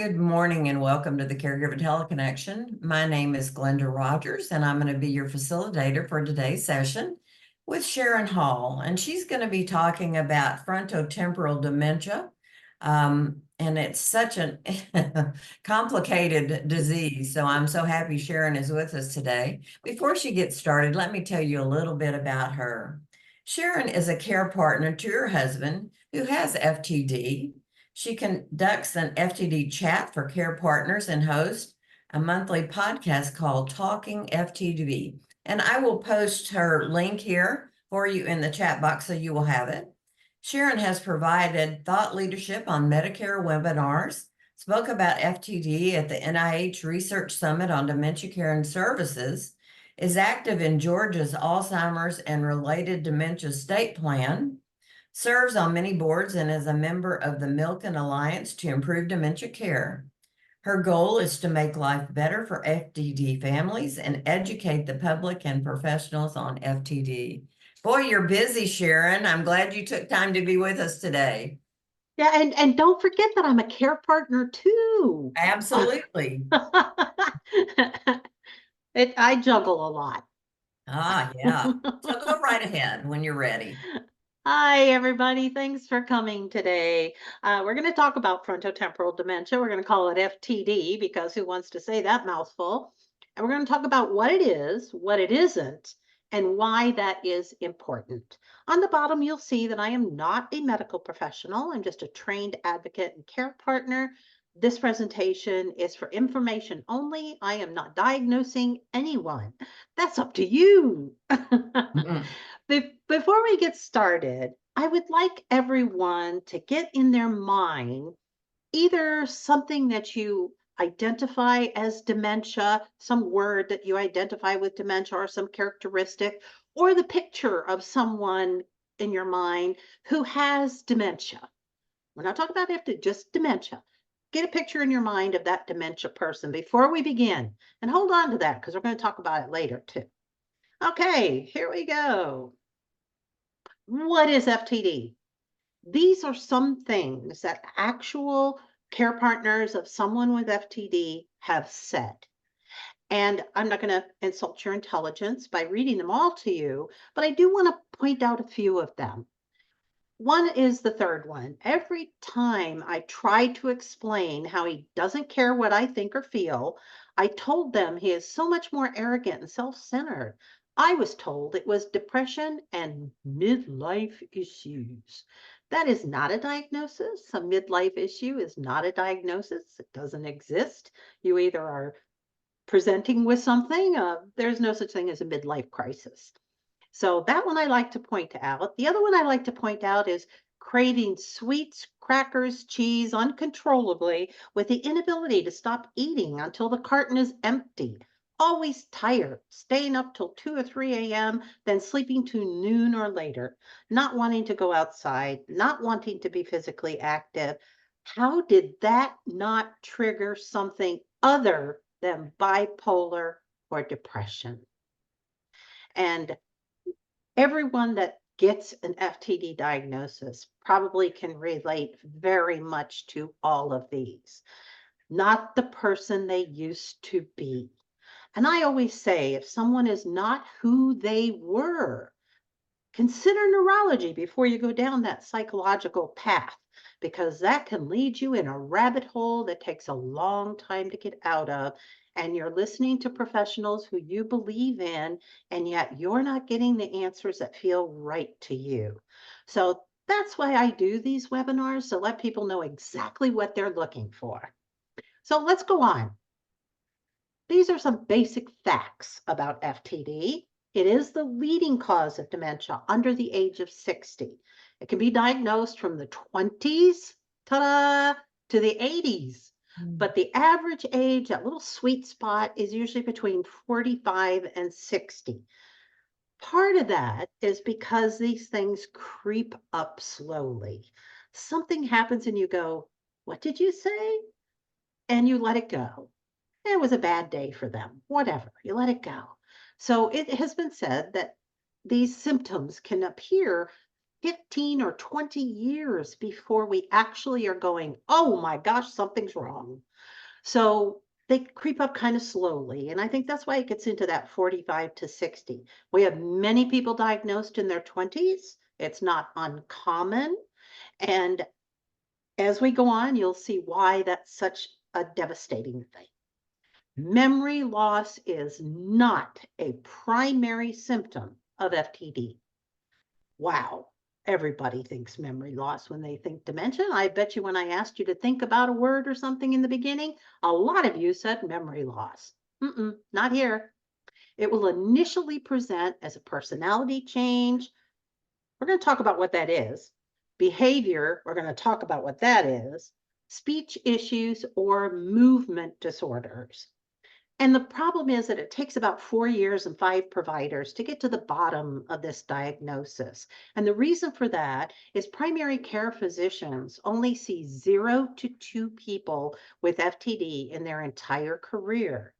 Good morning and welcome to the Caregiver Teleconnection. My name is Glenda Rogers and I'm going to be your facilitator for today's session with Sharon Hall. And she's going to be talking about frontotemporal dementia. And it's such a complicated disease. So I'm so happy Sharon is with us today. Before she gets started, let me tell you a little bit about her. Sharon is a care partner to her husband who has FTD. She conducts an FTD chat for care partners and hosts a monthly podcast called Talking FTD. And I will post her link here for you in the chat box so you will have it. Sharon has provided thought leadership on Medicare webinars, spoke about FTD at the NIH Research Summit on Dementia Care and Services, is active in Georgia's Alzheimer's and related dementia state plan, serves on many boards and is a member of the Milken Alliance to Improve Dementia Care. Her goal is to make life better for FTD families and educate the public and professionals on FTD. Boy, you're busy, Sharon. I'm glad you took time to be with us today. Yeah, and don't forget that I'm a care partner too. Absolutely. I juggle a lot. Yeah. So go right ahead when you're ready. Hi, everybody. Thanks for coming today. We're going to talk about frontotemporal dementia. We're going to call it FTD because who wants to say that mouthful? And we're going to talk about what it is, what it isn't, and why that is important. On the bottom, you'll see that I am not a medical professional. I'm just a trained advocate and care partner. This presentation is for information only. I am not diagnosing anyone. That's up to you. Before we get started, I would like everyone to get in their mind either something that you identify as dementia, some word that you identify with dementia or some characteristic, or the picture of someone in your mind who has dementia. We're not talking about just dementia. Get a picture in your mind of that dementia person before we begin. And hold on to that because we're going to talk about it later too. Okay, here we go. What is FTD? These are some things that actual care partners of someone with FTD have said. And I'm not going to insult your intelligence by reading them all to you, but I do want to point out a few of them. One is the third one. Every time I try to explain how he doesn't care what I think or feel, I told them he is so much more arrogant and self-centered. I was told it was depression and midlife issues. That is not a diagnosis. A midlife issue is not a diagnosis. It doesn't exist. You either are presenting with something, there's no such thing as a midlife crisis. So that one I like to point out. The other one I like to point out is craving sweets, crackers, cheese uncontrollably with the inability to stop eating until the carton is empty. Always tired, staying up till 2 or 3 a.m., then sleeping to noon or later, not wanting to go outside, not wanting to be physically active. How did that not trigger something other than bipolar or depression? And everyone that gets an FTD diagnosis probably can relate very much to all of these. Not the person they used to be. And I always say if someone is not who they were, consider neurology before you go down that psychological path, because that can lead you in a rabbit hole that takes a long time to get out of. And you're listening to professionals who you believe in, and yet you're not getting the answers that feel right to you. So that's why I do these webinars, to let people know exactly what they're looking for. So let's go on. These are some basic facts about FTD. It is the leading cause of dementia under the age of 60. It can be diagnosed from the 20s, ta-da, to the 80s. But the average age, that little sweet spot, is usually between 45 and 60. Part of that is because these things creep up slowly. Something happens and you go, what did you say? And you let it go. It was a bad day for them, whatever, you let it go. So it has been said that these symptoms can appear 15 or 20 years before we actually are going, oh my gosh, something's wrong. So they creep up kind of slowly. And I think that's why it gets into that 45 to 60. We have many people diagnosed in their 20s. It's not uncommon. And as we go on, you'll see why that's such a devastating thing. Memory loss is not a primary symptom of FTD. Wow. Everybody thinks memory loss when they think dementia. I bet you when I asked you to think about a word or something in the beginning, a lot of you said memory loss. Not here. It will initially present as a personality change. We're going to talk about what that is. Behavior, we're going to talk about what that is. Speech issues or movement disorders. And the problem is that it takes about 4 years and 5 providers to get to the bottom of this diagnosis. And the reason for that is primary care physicians only see 0 to 2 people with FTD in their entire career.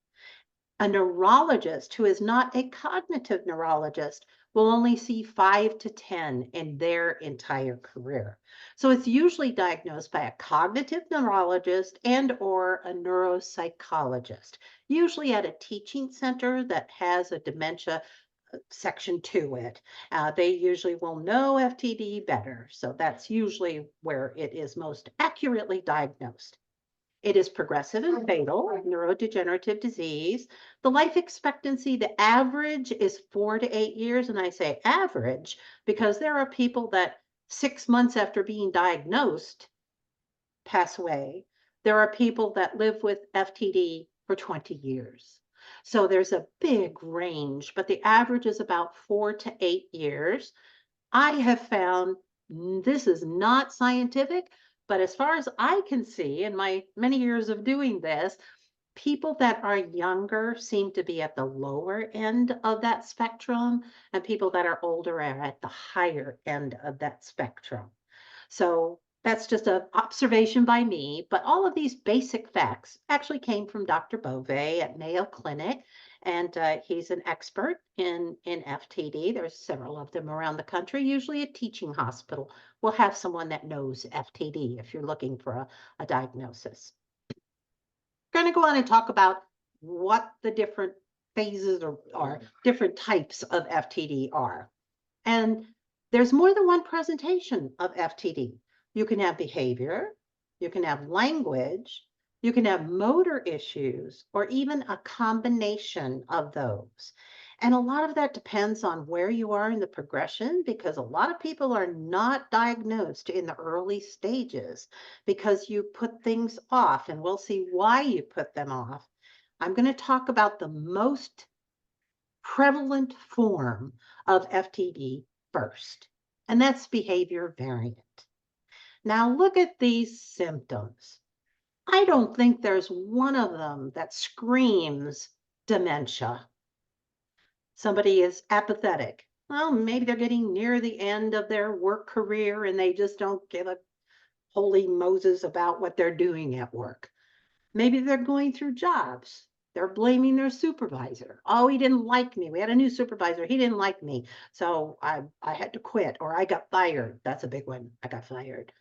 A neurologist who is not a cognitive neurologist will only see 5 to 10 in their entire career. So it's usually diagnosed by a cognitive neurologist and or a neuropsychologist, usually at a teaching center that has a dementia section to it. They usually will know FTD better. So that's usually where it is most accurately diagnosed. It is progressive and fatal, neurodegenerative disease. The life expectancy, the average is 4 to 8 years. And I say average because there are people that 6 months after being diagnosed pass away. There are people that live with FTD for 20 years. So there's a big range, but the average is about 4 to 8 years. I have found this is not scientific, but as far as I can see in my many years of doing this, people that are younger seem to be at the lower end of that spectrum, and people that are older are at the higher end of that spectrum. So that's just an observation by me, but all of these basic facts actually came from Dr. Bove at Mayo Clinic, and he's an expert in FTD. There's several of them around the country. Usually a teaching hospital will have someone that knows FTD if you're looking for a diagnosis. We're going to go on and talk about what the different phases or different types of FTD are. And there's more than one presentation of FTD. You can have behavior, you can have language, you can have motor issues, or even a combination of those. And a lot of that depends on where you are in the progression, because a lot of people are not diagnosed in the early stages because you put things off, and we'll see why you put them off. I'm going to talk about the most prevalent form of FTD first, and that's behavior variant. Now look at these symptoms. I don't think there's one of them that screams dementia. Somebody is apathetic. Well, maybe they're getting near the end of their work career and they just don't give a holy Moses about what they're doing at work. Maybe they're going through jobs. They're blaming their supervisor. Oh, he didn't like me. We had a new supervisor. He didn't like me. So I had to quit or I got fired. That's a big one. I got fired.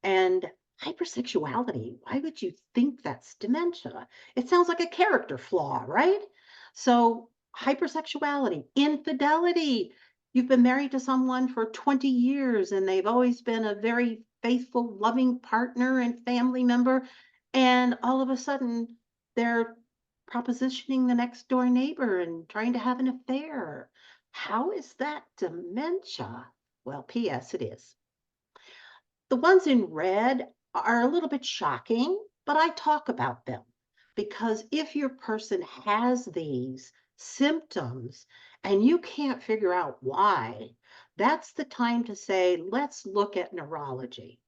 And hypersexuality. Why would you think that's dementia? It sounds like a character flaw, right? So hypersexuality, infidelity. You've been married to someone for 20 years and they've always been a very faithful, loving partner and family member. And all of a sudden, they're propositioning the next door neighbor and trying to have an affair. How is that dementia? Well, P.S. it is. The ones in red are a little bit shocking, but I talk about them because if your person has these symptoms and you can't figure out why, that's the time to say, let's look at neurology.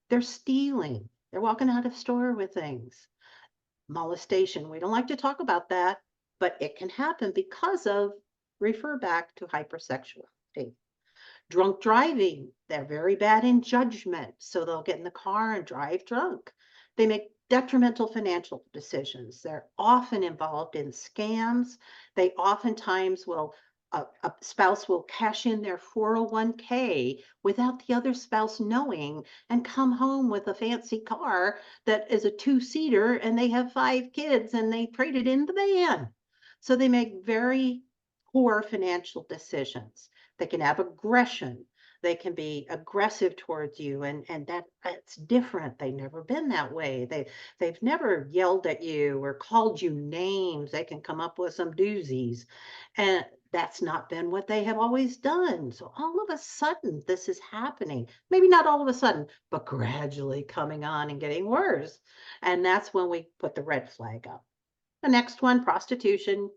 They're stealing. They're walking out of store with things. Molestation. We don't like to talk about that, but it can happen because of refer back to hypersexuality. Drunk driving. They're very bad in judgment, so they'll get in the car and drive drunk. They make detrimental financial decisions. They're often involved in scams. They oftentimes will a spouse will cash in their 401k without the other spouse knowing and come home with a fancy car that is a two-seater and they have 5 kids and they traded in the van. So they make very poor financial decisions. They can have aggression. They can be aggressive towards you, and that's different. They've never been that way. They've never yelled at you or called you names. They can come up with some doozies. And that's not been what they have always done. So all of a sudden, this is happening. Maybe not all of a sudden, but gradually coming on and getting worse. And that's when we put the red flag up. The next one, prostitution,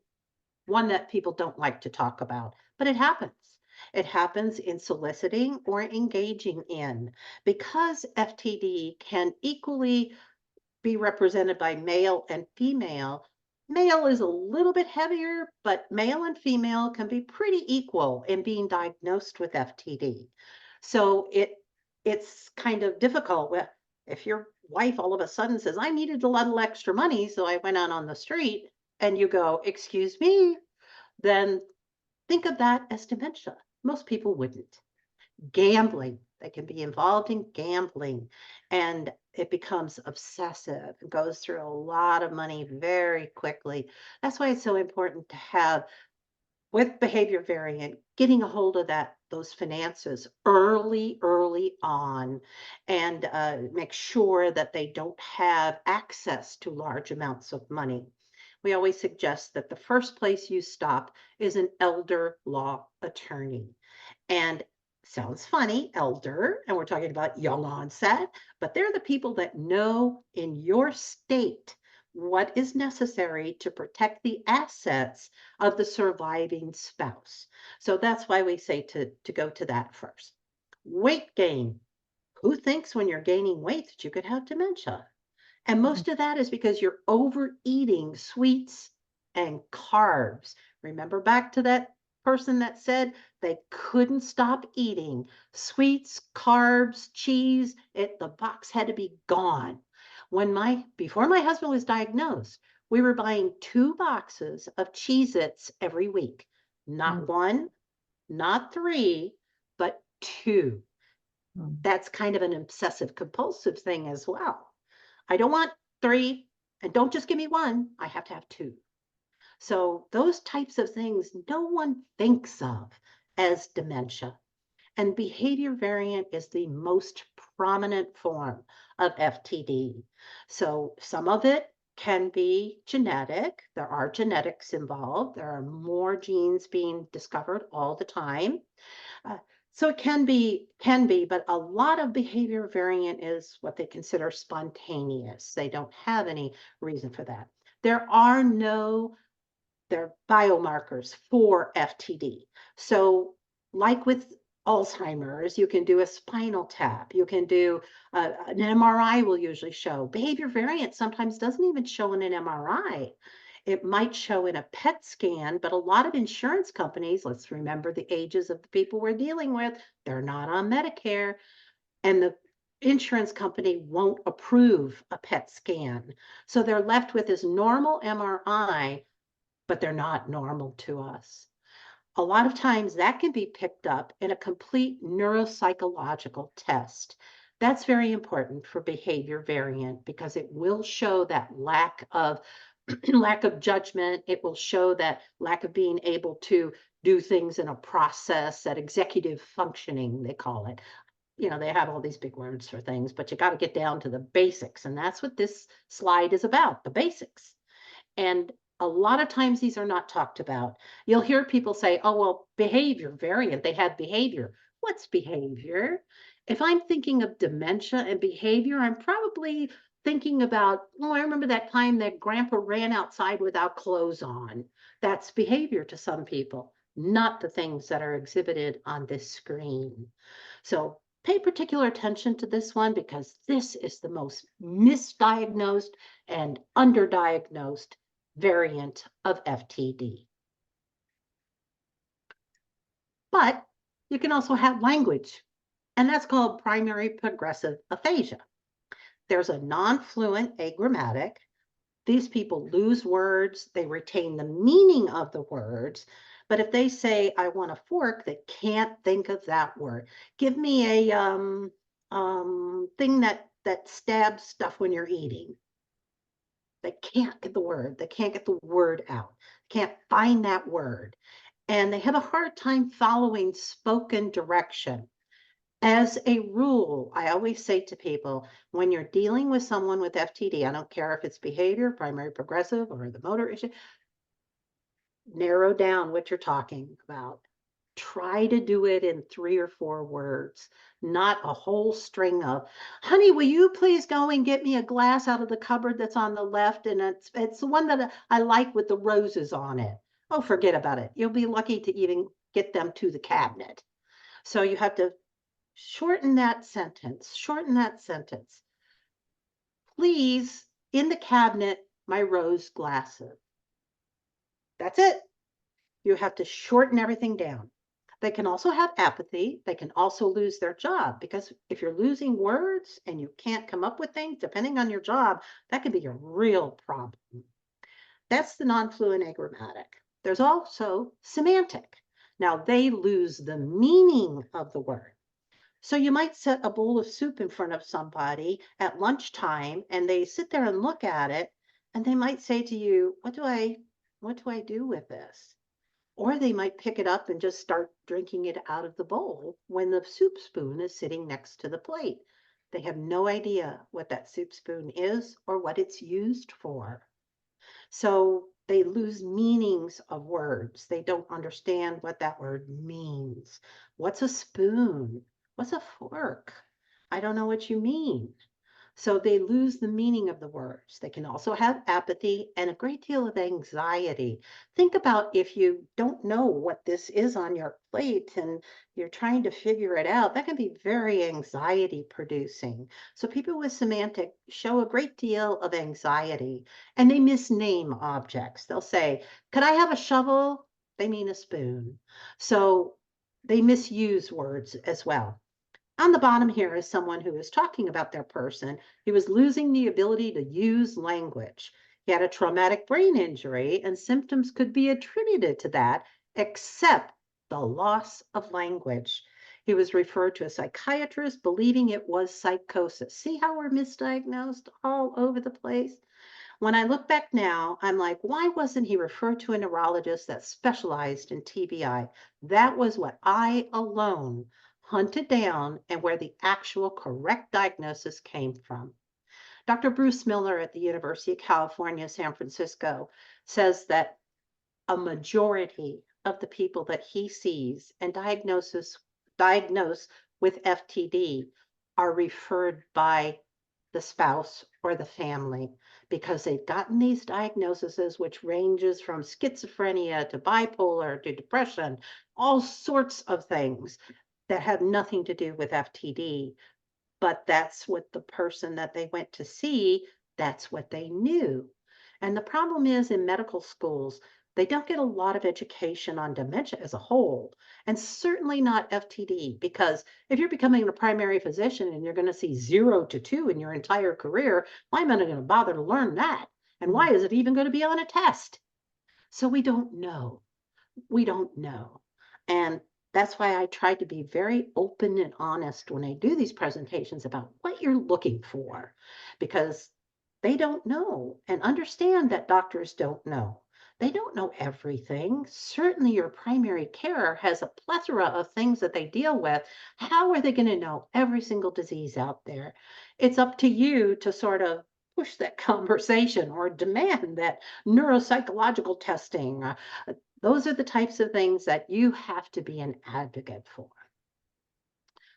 one that people don't like to talk about, but it happens. It happens in soliciting or engaging in, because FTD can equally be represented by male and female. Male is a little bit heavier, but male and female can be pretty equal in being diagnosed with FTD. So it's kind of difficult. If your wife all of a sudden says, I needed a little extra money, so I went out on the street, and you go, excuse me, then think of that as dementia. Most people wouldn't. Gambling, they can be involved in gambling, and it becomes obsessive and goes through a lot of money very quickly. That's why it's so important to have, with behavior variant, getting a hold of those finances early on, and make sure that they don't have access to large amounts of money. We always suggest that the first place you stop is an elder law attorney. And sounds funny, elder, and we're talking about young onset, but they're the people that know in your state what is necessary to protect the assets of the surviving spouse. So that's why we say to go to that first. Weight gain. Who thinks when you're gaining weight that you could have dementia? And most of that is because you're overeating sweets and carbs. Remember back to that person that said they couldn't stop eating sweets, carbs, cheese. The box had to be gone. Before my husband was diagnosed, we were buying 2 boxes of Cheez-Its every week. Not 1, not 3, but 2. That's kind of an obsessive compulsive thing as well. I don't want 3, and don't just give me 1. I have to have 2. So those types of things no one thinks of as dementia. And behavior variant is the most prominent form of FTD. So some of it can be genetic. There are genetics involved. There are more genes being discovered all the time. Uh, so it can be, but a lot of behavior variant is what they consider spontaneous. They don't have any reason for that. There are biomarkers for FTD. So like with Alzheimer's, you can do a spinal tap. You can do an MRI will usually show. Behavior variant sometimes doesn't even show in an MRI. It might show in a PET scan, but a lot of insurance companies, let's remember the ages of the people we're dealing with, they're not on Medicare, and the insurance company won't approve a PET scan. So they're left with this normal MRI, but they're not normal to us. A lot of times that can be picked up in a complete neuropsychological test. That's very important for behavior variant because it will show that lack of lack of judgment. It will show that lack of being able to do things in a process, that executive functioning, they call it. You know, they have all these big words for things, but you got to get down to the basics. And that's what this slide is about, the basics. And a lot of times these are not talked about. You'll hear people say, oh, well, behavior variant, they had behavior. What's behavior? If I'm thinking of dementia and behavior, I'm probably thinking about, oh, I remember that time that grandpa ran outside without clothes on. That's behavior to some people, not the things that are exhibited on this screen. So pay particular attention to this one because this is the most misdiagnosed and underdiagnosed variant of FTD. But you can also have language, and that's called primary progressive aphasia. There's a non-fluent agrammatic. These people lose words, they retain the meaning of the words, But if they say, I want a fork, they can't think of that word. Give me a thing that stabs stuff when you're eating. They can't get the word. They can't get the word out. Can't find that word. And they have a hard time following spoken direction. As a rule, I always say to people, when you're dealing with someone with FTD, I don't care if it's behavior, primary progressive, or the motor issue, narrow down what you're talking about. Try to do it in 3 or 4 words, not a whole string of, honey, will you please go and get me a glass out of the cupboard that's on the left? And it's the one that I like with the roses on it. Oh, forget about it. You'll be lucky to even get them to the cabinet. So you have to shorten that sentence, shorten that sentence. Please, in the cabinet, my rose glasses. That's it. You have to shorten everything down. They can also have apathy. They can also lose their job because if you're losing words and you can't come up with things, depending on your job, that could be a real problem. That's the non-fluent agrammatic. There's also semantic. Now they lose the meaning of the word. So you might set a bowl of soup in front of somebody at lunchtime and they sit there and look at it and they might say to you, what do I do with this? Or they might pick it up and just start drinking it out of the bowl when the soup spoon is sitting next to the plate. They have no idea what that soup spoon is or what it's used for. So they lose meanings of words. They don't understand what that word means. What's a spoon? What's a fork? I don't know what you mean. So they lose the meaning of the words. They can also have apathy and a great deal of anxiety. Think about if you don't know what this is on your plate and you're trying to figure it out, that can be very anxiety producing. So people with semantic show a great deal of anxiety and they misname objects. They'll say, could I have a shovel? They mean a spoon. So they misuse words as well. On the bottom here is someone who is talking about their person. He was losing the ability to use language. He had a traumatic brain injury, and symptoms could be attributed to that, except the loss of language. He was referred to a psychiatrist, believing it was psychosis. See how we're misdiagnosed all over the place? When I look back now, I'm like, why wasn't he referred to a neurologist that specialized in TBI? That was what I alone hunted down and where the actual correct diagnosis came from. Dr. Bruce Miller at the University of California, San Francisco, says that a majority of the people that he sees and diagnose with FTD are referred by the spouse or the family because they've gotten these diagnoses, which ranges from schizophrenia to bipolar to depression, all sorts of things that have nothing to do with FTD. But that's what the person that they went to see, that's what they knew. And the problem is in medical schools, they don't get a lot of education on dementia as a whole, and certainly not FTD, because if you're becoming a primary physician and you're going to see 0 to 2 in your entire career, why am I going to bother to learn that? And why is it even going to be on a test? So we don't know. We don't know. And that's why I try to be very open and honest when I do these presentations about what you're looking for, because they don't know, and understand that doctors don't know. They don't know everything. Certainly your primary care has a plethora of things that they deal with. How are they going to know every single disease out there? It's up to you to sort of push that conversation or demand that neuropsychological testing. Those are the types of things that you have to be an advocate for.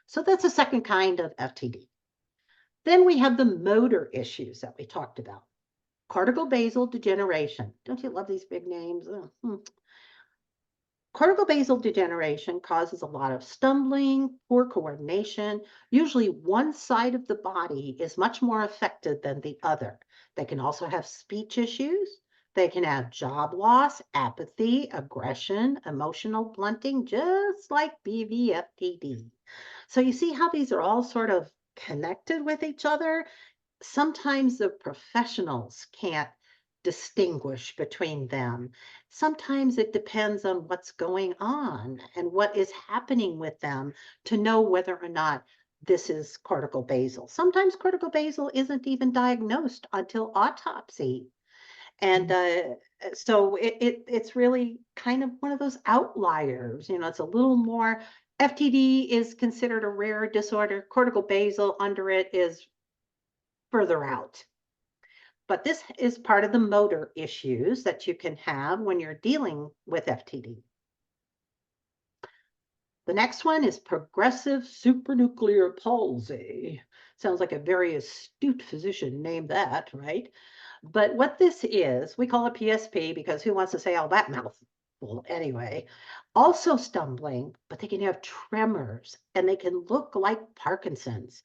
So that's a second kind of FTD. Then we have the motor issues that we talked about. Cortical basal degeneration. Don't you love these big names? Cortical basal degeneration causes a lot of stumbling, poor coordination. Usually one side of the body is much more affected than the other. They can also have speech issues. They can have job loss, apathy, aggression, emotional blunting, just like BVFTD. So you see how these are all sort of connected with each other? Sometimes the professionals can't distinguish between them. Sometimes it depends on what's going on and what is happening with them to know whether or not this is cortical basal. Sometimes cortical basal isn't even diagnosed until autopsy. And so it's really kind of one of those outliers. It's a little more. FTD is considered a rare disorder. Cortical basal under it is further out. But this is part of the motor issues that you can have when you're dealing with FTD. The next one is progressive supranuclear palsy. Sounds like a very astute physician named that, right? But what this is, we call it PSP because who wants to say all that mouthful anyway? Also stumbling, but they can have tremors and they can look like Parkinson's.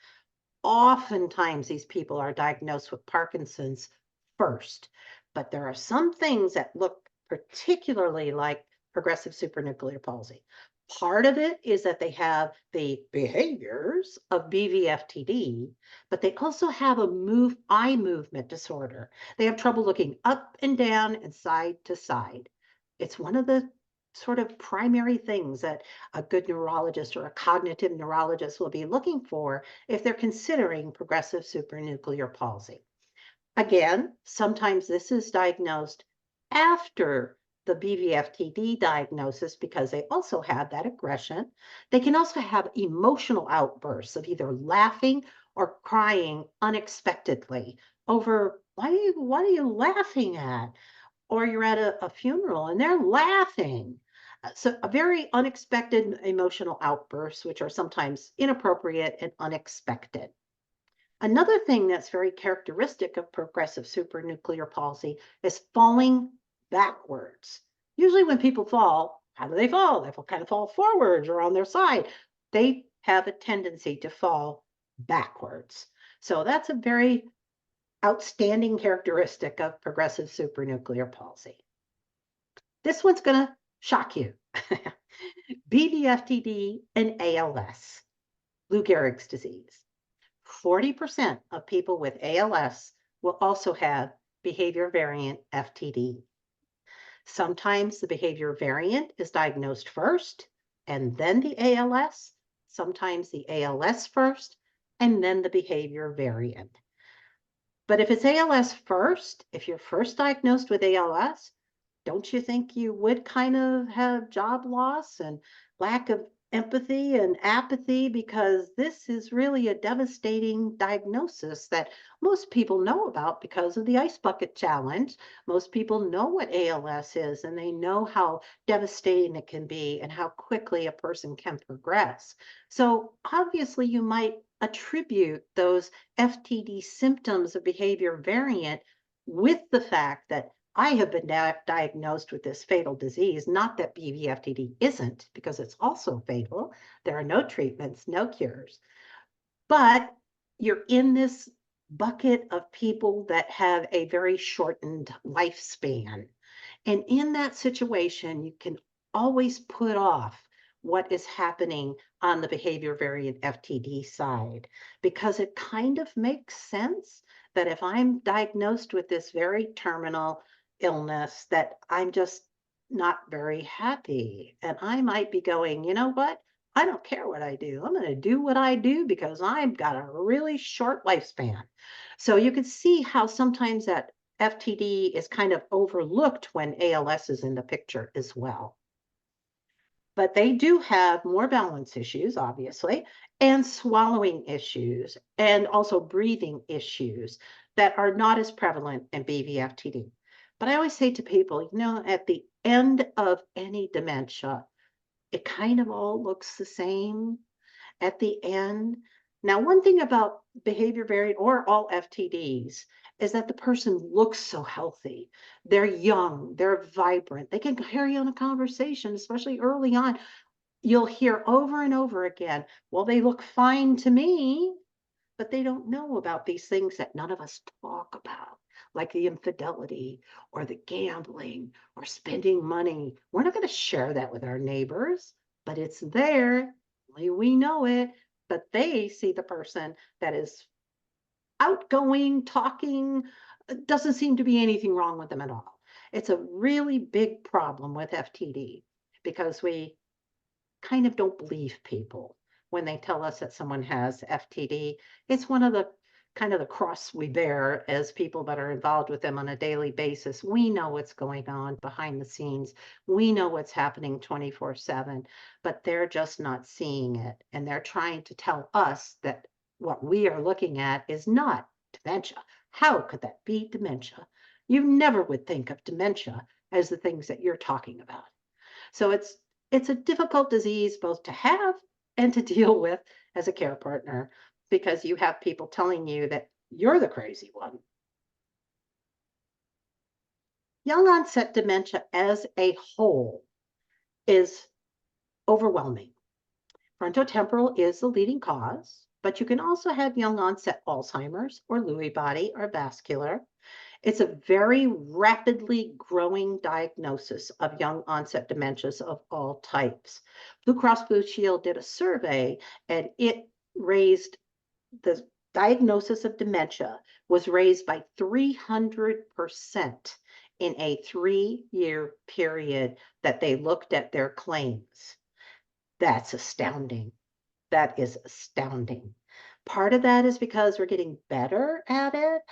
Oftentimes, these people are diagnosed with Parkinson's first, but there are some things that look particularly like progressive supranuclear palsy. Part of it is that they have the behaviors of BVFTD, but they also have a eye movement disorder. They have trouble looking up and down and side to side. It's one of the sort of primary things that a good neurologist or a cognitive neurologist will be looking for if they're considering progressive supranuclear palsy. Again, sometimes this is diagnosed after the BVFTD diagnosis because they also have that aggression. They can also have emotional outbursts of either laughing or crying unexpectedly over, what are you laughing at? Or you're at a funeral and they're laughing. So a very unexpected emotional outbursts, which are sometimes inappropriate and unexpected. Another thing that's very characteristic of progressive supranuclear palsy is falling backwards. Usually when people fall, how do they fall? They kind of fall forwards or on their side. They have a tendency to fall backwards. So that's a very outstanding characteristic of progressive supranuclear palsy. This one's going to shock you. BVFTD and ALS, Lou Gehrig's disease. 40% of people with ALS will also have behavior variant FTD. Sometimes the behavior variant is diagnosed first and then the ALS. Sometimes the ALS first and then the behavior variant. But if it's ALS first, if you're first diagnosed with ALS, don't you think you would kind of have job loss and lack of empathy and apathy? Because this is really a devastating diagnosis that most people know about because of the Ice Bucket Challenge. Most people know what ALS is and they know how devastating it can be and how quickly a person can progress. So obviously you might attribute those FTD symptoms of behavior variant with the fact that I have been diagnosed with this fatal disease, not that BVFTD isn't, because it's also fatal. There are no treatments, no cures. But you're in this bucket of people that have a very shortened lifespan. And in that situation, you can always put off what is happening on the behavior variant FTD side, because it kind of makes sense that if I'm diagnosed with this very terminal illness, that I'm just not very happy. And I might be going, you know what? I don't care what I do. I'm going to do what I do because I've got a really short lifespan. So you can see how sometimes that FTD is kind of overlooked when ALS is in the picture as well. But they do have more balance issues, obviously, and swallowing issues, and also breathing issues that are not as prevalent in BVFTD. But I always say to people, at the end of any dementia, it kind of all looks the same at the end. Now, one thing about behavior variant or all FTDs is that the person looks so healthy. They're young, they're vibrant, they can carry on a conversation, especially early on. You'll hear over and over again, well, they look fine to me, but they don't know about these things that none of us talk about, like the infidelity or the gambling or spending money. We're not going to share that with our neighbors, but it's there. Only we know it, but they see the person that is outgoing, talking, doesn't seem to be anything wrong with them at all. It's a really big problem with FTD because we kind of don't believe people when they tell us that someone has FTD. It's one of the kind of the cross we bear as people that are involved with them on a daily basis. We know what's going on behind the scenes. We know what's happening 24/7, but they're just not seeing it. And they're trying to tell us that what we are looking at is not dementia. How could that be dementia? You never would think of dementia as the things that you're talking about. So it's a difficult disease both to have and to deal with as a care partner because you have people telling you that you're the crazy one. Young onset dementia as a whole is overwhelming. Frontotemporal is the leading cause, but you can also have young onset Alzheimer's or Lewy body or vascular. It's a very rapidly growing diagnosis of young onset dementias of all types. Blue Cross Blue Shield did a survey and it raised the diagnosis of dementia was raised by 300% in a 3-year period that they looked at their claims. That's astounding. That is astounding. Part of that is because we're getting better at it.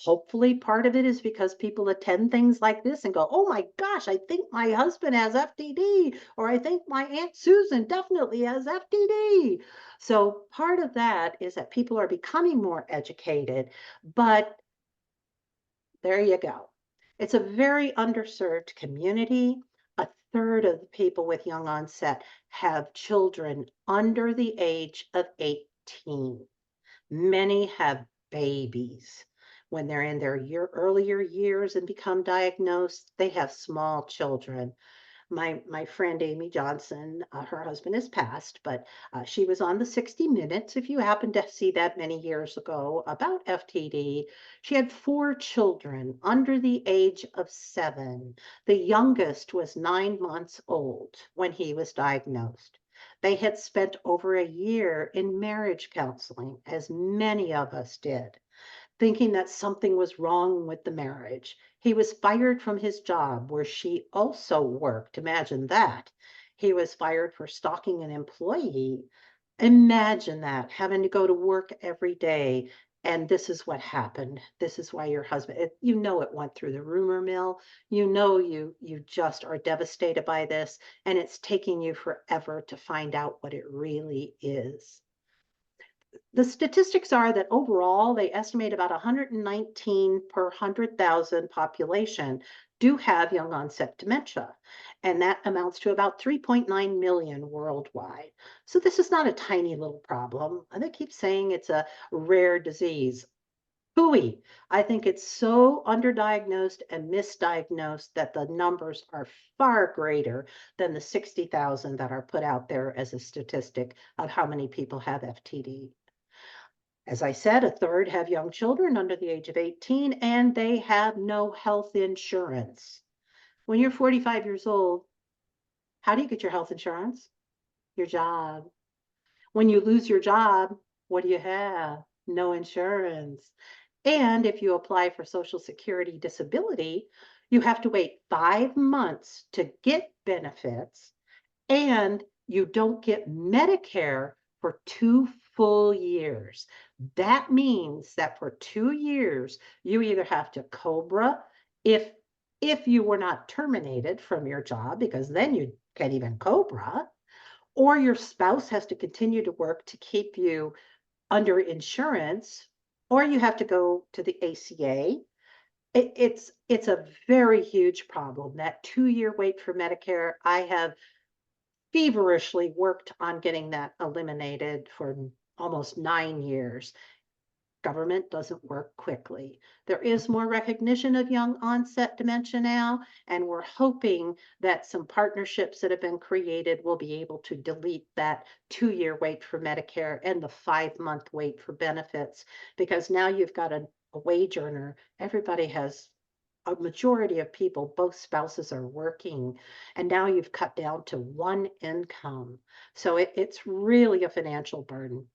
Hopefully, part of it is because people attend things like this and go, oh my gosh, I think my husband has FTD, or I think my Aunt Susan definitely has FTD. So, part of that is that people are becoming more educated, but there you go. It's a very underserved community. A third of the people with young onset have children under the age of 18. Many have babies. When they're in their earlier years and become diagnosed, they have small children. My friend Amy Johnson, her husband has passed, but she was on the 60 Minutes, if you happen to see that many years ago, about FTD. She had 4 children under the age of 7. The youngest was 9 months old when he was diagnosed. They had spent over a year in marriage counseling, as many of us did, thinking that something was wrong with the marriage. He was fired from his job where she also worked. Imagine that. He was fired for stalking an employee. Imagine that, having to go to work every day. And this is what happened. This is why your husband, you know, it went through the rumor mill. You know, you just are devastated by this, and it's taking you forever to find out what it really is. The statistics are that overall, they estimate about 119 per 100,000 population do have young onset dementia, and that amounts to about 3.9 million worldwide. So this is not a tiny little problem. And they keep saying it's a rare disease. Hooey. I think it's so underdiagnosed and misdiagnosed that the numbers are far greater than the 60,000 that are put out there as a statistic of how many people have FTD. As I said, a third have young children under the age of 18 and they have no health insurance. When you're 45 years old, how do you get your health insurance? Your job. When you lose your job, what do you have? No insurance. And if you apply for Social Security disability, you have to wait 5 months to get benefits, and you don't get Medicare for 2 full years. That means that for 2 years, you either have to COBRA if you were not terminated from your job, because then you can't even COBRA, or your spouse has to continue to work to keep you under insurance, or you have to go to the ACA. It's a very huge problem. That 2-year wait for Medicare, I have feverishly worked on getting that eliminated for almost 9 years. Government doesn't work quickly. There is more recognition of young onset dementia now, and we're hoping that some partnerships that have been created will be able to delete that 2-year wait for Medicare and the 5-month wait for benefits, because now you've got a wage earner. Everybody has a majority of people, both spouses are working, and now you've cut down to one income. So it's really a financial burden.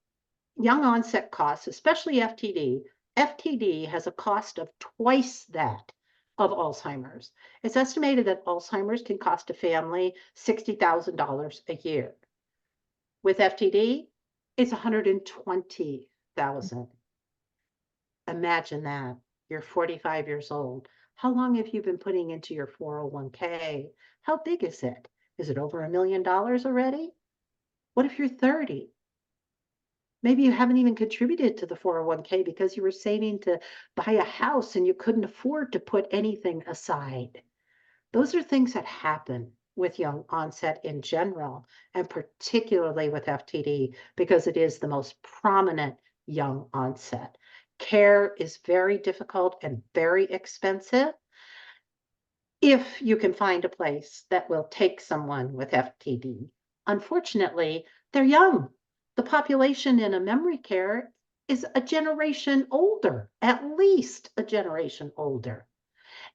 Young onset costs, especially FTD, FTD has a cost of twice that of Alzheimer's. It's estimated that Alzheimer's can cost a family $60,000 a year. With FTD, it's $120,000. Imagine that. You're 45 years old. How long have you been putting into your 401k? How big is it? Is it over $1 million already? What if you're 30? Maybe you haven't even contributed to the 401k because you were saving to buy a house and you couldn't afford to put anything aside. Those are things that happen with young onset in general, and particularly with FTD, because it is the most prominent young onset. Care is very difficult and very expensive. If you can find a place that will take someone with FTD, unfortunately, they're young. The population in a memory care is a generation older, at least a generation older.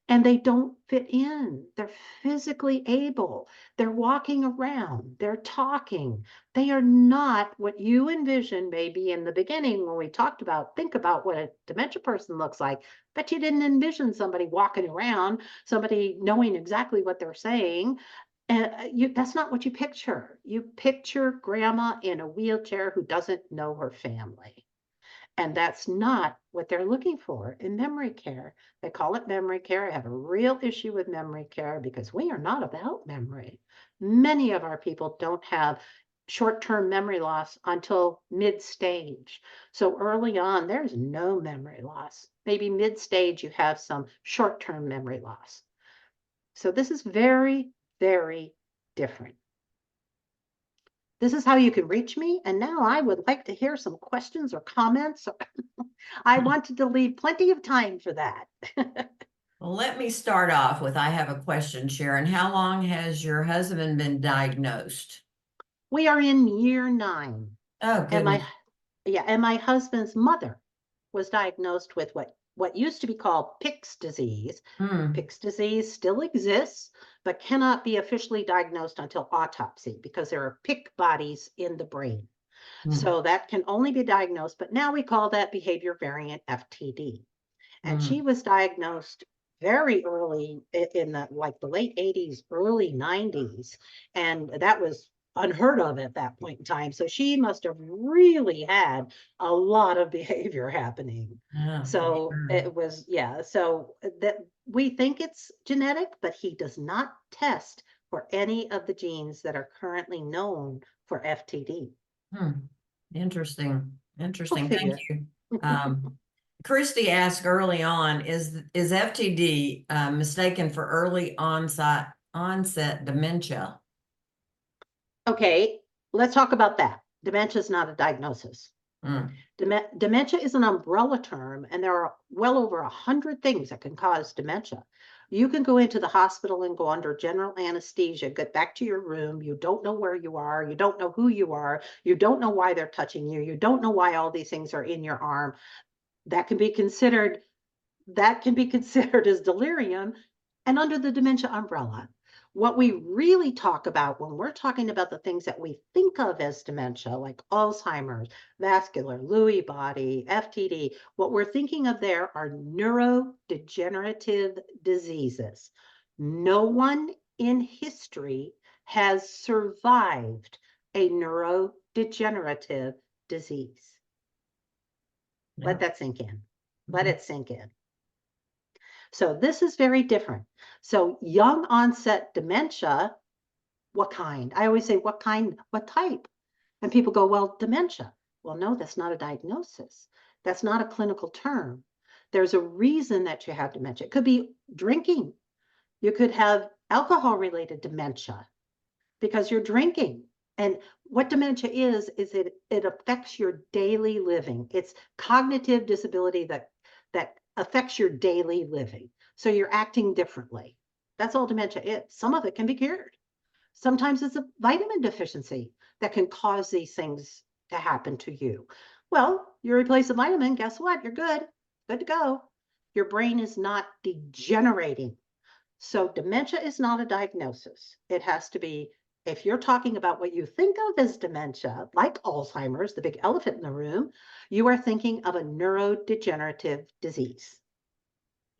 And they don't fit in. They're physically able. They're walking around. They're talking. They are not what you envision maybe in the beginning when we talked about, think about what a dementia person looks like. But you didn't envision somebody walking around, somebody knowing exactly what they're saying. And that's not what you picture. You picture grandma in a wheelchair who doesn't know her family. And that's not what they're looking for in memory care. They call it memory care. I have a real issue with memory care because we are not about memory. Many of our people don't have short-term memory loss until mid-stage. So early on, there's no memory loss. Maybe mid-stage, you have some short-term memory loss. So this is very, very different. This is how you can reach me. And now I would like to hear some questions or comments. I wanted to leave plenty of time for that. Well, let me start off with, I have a question, Sharon. How long has your husband been diagnosed? We are in year 9. Oh, And goodness. my husband's mother was diagnosed with what used to be called Pick's disease. Hmm. Pick's disease still exists, but cannot be officially diagnosed until autopsy because there are Pick bodies in the brain. Hmm. So that can only be diagnosed, but now we call that behavior variant FTD. And she Hmm. was diagnosed very early in the late 80s, early 90s. And that was unheard of at that point in time. So she must have really had a lot of behavior happening. Yeah, for So sure. it was, yeah. So that we think it's genetic, but he does not test for any of the genes that are currently known for FTD. Hmm. Interesting. Go Interesting. Thank figure. you. Christy asked early on, is FTD mistaken for early onset dementia? Okay, let's talk about that. Dementia is not a diagnosis. Hmm. Dementia is an umbrella term, and there are well over 100 things that can cause dementia. You can go into the hospital and go under general anesthesia, get back to your room. You don't know where you are. You don't know who you are. You don't know why they're touching you. You don't know why all these things are in your arm. That can be considered as delirium and under the dementia umbrella. What we really talk about when we're talking about the things that we think of as dementia, like Alzheimer's, vascular, Lewy body, FTD, what we're thinking of there are neurodegenerative diseases. No one in history has survived a neurodegenerative disease. Yeah. Let that sink in. Let Mhm. it sink in. So this is very different. So young onset dementia, what kind? I always say, what kind, what type? And people go, well, dementia. Well, no, that's not a diagnosis. That's not a clinical term. There's a reason that you have dementia. It could be drinking. You could have alcohol related dementia because you're drinking. And what dementia is it affects your daily living. It's cognitive disability that affects your daily living. So you're acting differently. That's all dementia is. Some of it can be cured. Sometimes it's a vitamin deficiency that can cause these things to happen to you. Well, you replace a vitamin, guess what? You're good. Good to go. Your brain is not degenerating. So dementia is not a diagnosis. It has to be if you're talking about what you think of as dementia, like Alzheimer's, the big elephant in the room, you are thinking of a neurodegenerative disease.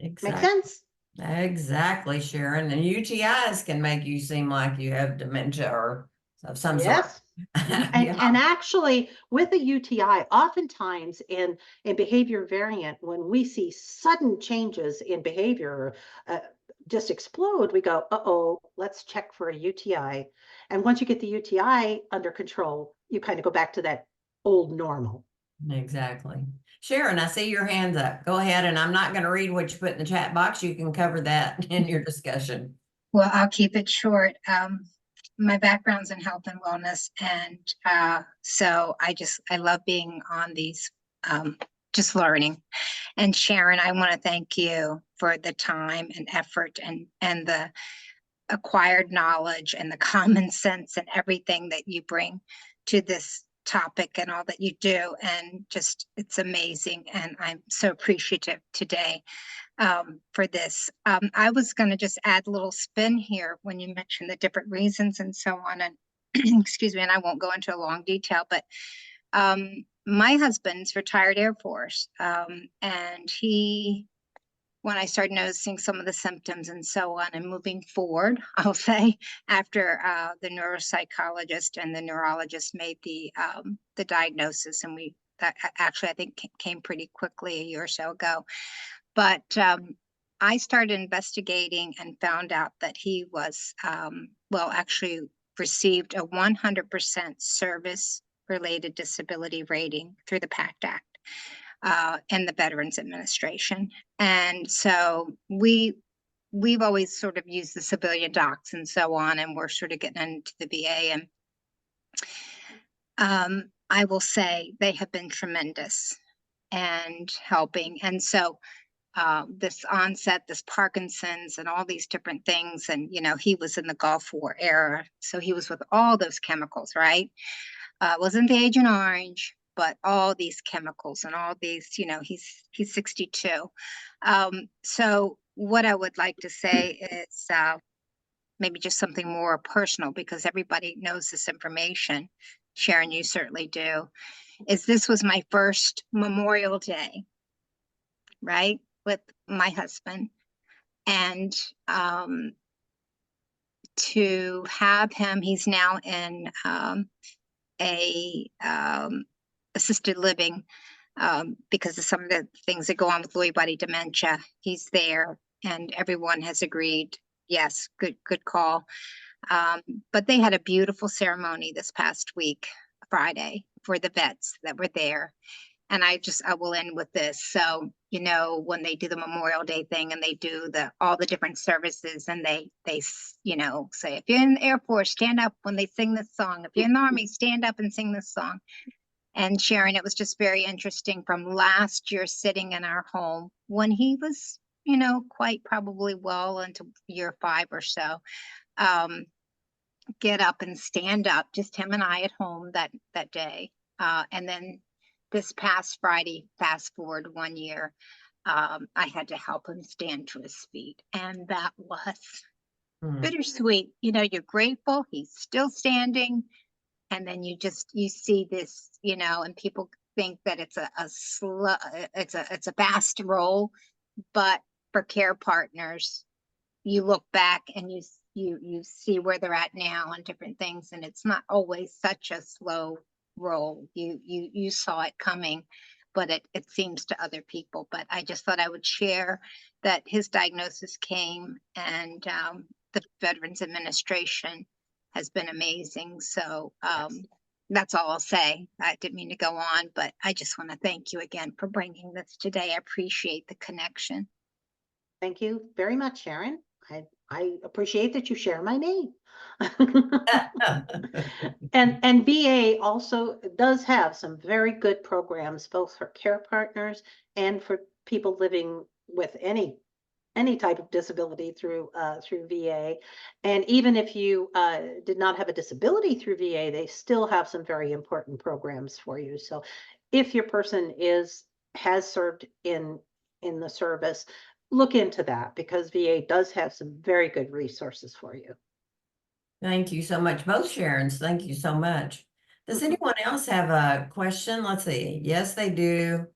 Make Exactly. sense? Exactly, Sharon. And UTIs can make you seem like you have dementia or of some sort. Yes. And Yeah, actually with a UTI, oftentimes in behavior variant, when we see sudden changes in behavior just explode, we go, uh-oh, let's check for a UTI. And once you get the UTI under control, you kind of go back to that old normal. exactly. Sharon, I see your hands up. Go ahead, and I'm not going to read what you put in the chat box. You can cover that in your discussion. Well, I'll keep it short. My background's in health and wellness, and so I love being on these, just learning. And Sharon, I want to thank you for the time and effort and the acquired knowledge and the common sense and everything that you bring to this topic and all that you do. And just, it's amazing. And I'm so appreciative today for this. I was going to just add a little spin here when you mentioned the different reasons and so on. And excuse me, and I won't go into a long detail, but my husband's retired Air Force, and when I started noticing some of the symptoms and so on, and moving forward, I'll say, after the neuropsychologist and the neurologist made the diagnosis, and that actually I think came pretty quickly a year or so ago. But I started investigating and found out that he was, actually received a 100% service-related disability rating through the PACT Act and the Veterans Administration. And so we've always sort of used the civilian docs and so on, and we're sort of getting into the VA. And I will say they have been tremendous and helping. And so this onset, this Parkinson's and all these different things. And, he was in the Gulf War era. So he was with all those chemicals, right? Wasn't the Agent Orange, but all these chemicals and all these, he's 62. So what I would like to say is maybe just something more personal, because everybody knows this information. Sharon, you certainly do, is this was my first Memorial Day, right, with my husband. And to have him, he's now in a assisted living because of some of the things that go on with Lewy body dementia. He's there, and everyone has agreed, yes, good call. But they had a beautiful ceremony this past week, Friday, for the vets that were there. And I will end with this. So, when they do the Memorial Day thing and they do all the different services, and they say, if you're in the Air Force, stand up when they sing this song. If you're in the Army, stand up and sing this song. And Sharon, it was just very interesting from last year sitting in our home when he was, quite probably well into year 5 or so, get up and stand up, just him and I at home that day. And then this past Friday, fast forward 1 year, I had to help him stand to his feet. And that was bittersweet. You're grateful he's still standing. And then you see this, and people think that it's it's a fast roll, but for care partners, you look back and you see where they're at now and different things, and it's not always such a slow roll. You saw it coming, but it seems to other people. But I just thought I would share that his diagnosis came, and the Veterans Administration has been amazing. So that's all I'll say. I didn't mean to go on, but I just want to thank you again for bringing this today. I appreciate the connection. Thank you very much, Sharon. I appreciate that you share my name. And VA also does have some very good programs, both for care partners and for people living with any type of disability through VA. And even if you did not have a disability through VA, they still have some very important programs for you. So if your person has served in the service, look into that, because VA does have some very good resources for you. Thank you so much. Both Sharons, thank you so much. Does anyone else have a question? Let's see. Yes, they do.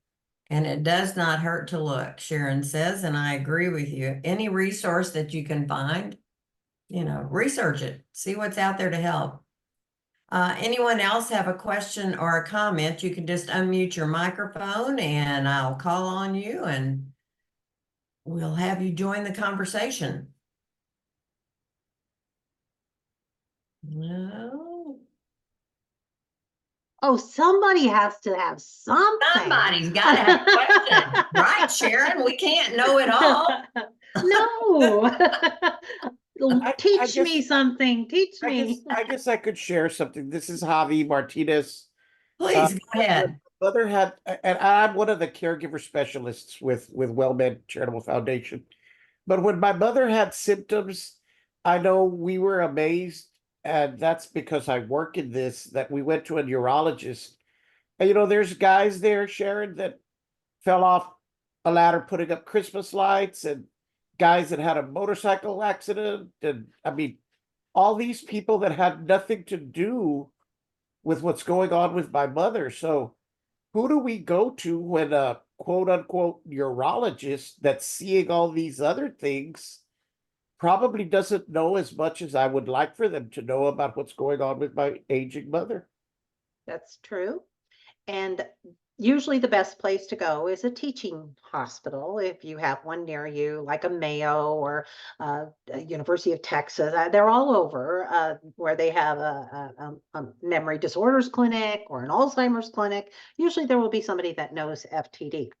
And it does not hurt to look, Sharon says, and I agree with you. Any resource that you can find, research it, see what's out there to help. Anyone else have a question or a comment? You can just unmute your microphone and I'll call on you and we'll have you join the conversation. No. Oh, somebody has to have something. Somebody's got to have a question, right, Sharon? We can't know it all. No. Teach guess- me something. Teach me. I guess I could share something. This is Javi Martinez. Please go ahead. Mother had, and I'm one of the caregiver specialists with WellMed Charitable Foundation. But when my mother had symptoms, I know we were amazed, and that's because I work in this, that we went to a neurologist. And there's guys there, Sharon, that fell off a ladder putting up Christmas lights, and guys that had a motorcycle accident, and I mean, all these people that had nothing to do with what's going on with my mother. So who do we go to when a quote unquote neurologist that's seeing all these other things probably doesn't know as much as I would like for them to know about what's going on with my aging mother? That's true. And usually the best place to go is a teaching hospital if you have one near you, like a Mayo or University of Texas. They're all over where they have a memory disorders clinic or an Alzheimer's clinic. Usually there will be somebody that knows FTD.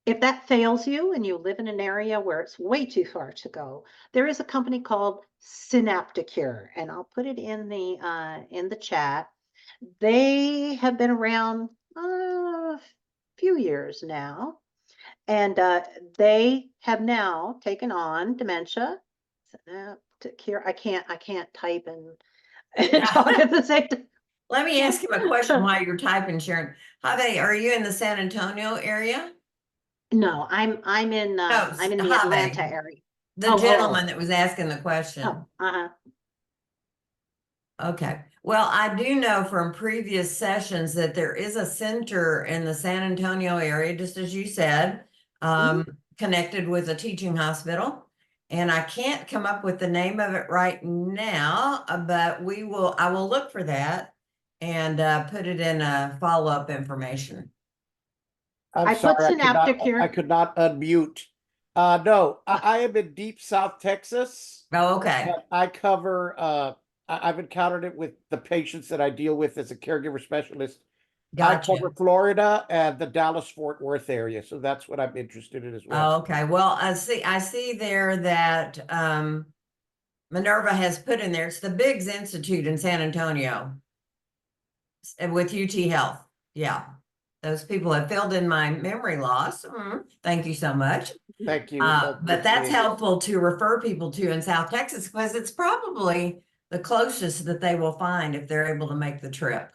If that fails you and you live in an area where it's way too far to go, there is a company called Synapticure, and I'll put it in the chat. They have been around a few years now, and they have now taken on dementia. Here, I can't type and talk at the same time. Let me ask you a question while you're typing, Sharon. Javi, are you in the San Antonio area? No, I'm in the Javi, Atlanta area. The gentleman that was asking the question. Oh, uh-huh. Okay. Well, I do know from previous sessions that there is a center in the San Antonio area, just as you said, connected with a teaching hospital. And I can't come up with the name of it right now, but I will look for that and put it in a follow-up information. I put Synapticure. I could not unmute. No, I am in deep South Texas. Oh, okay. I cover, I've encountered it with the patients that I deal with as a caregiver specialist. Gotcha. I cover Florida and the Dallas-Fort Worth area, so that's what I'm interested in as well. Oh, okay. Well, I see there that Minerva has put in there, it's the Biggs Institute in San Antonio with UT Health. Yeah. Those people have filled in my memory loss. Thank you so much. Thank you. But that's helpful to refer people to in South Texas because it's probably the closest that they will find if they're able to make the trip.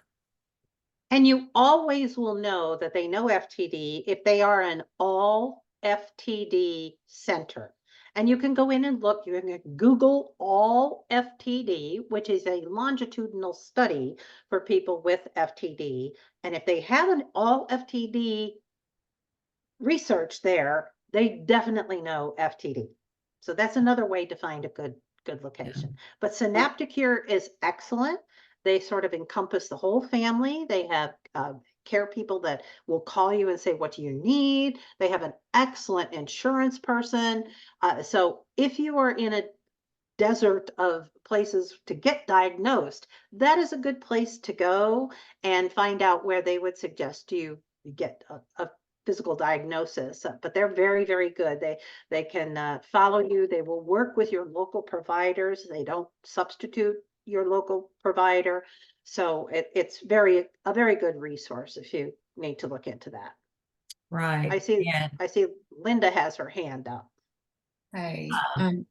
And you always will know that they know FTD if they are an all FTD center. And you can go in and look, you can Google all FTD, which is a longitudinal study for people with FTD. And if they have an all FTD research there, they definitely know FTD. So that's another way to find a good location. Yeah. But Synapticure is excellent. They sort of encompass the whole family. They have care people that will call you and say, what do you need? They have an excellent insurance person. So if you are in a desert of places to get diagnosed, that is a good place to go and find out where they would suggest you get a physical diagnosis. But they're very, very good. They can follow you. They will work with your local providers. They don't substitute your local provider. So it's a very good resource if you need to look into that. Right. I see Linda has her hand up. Hi,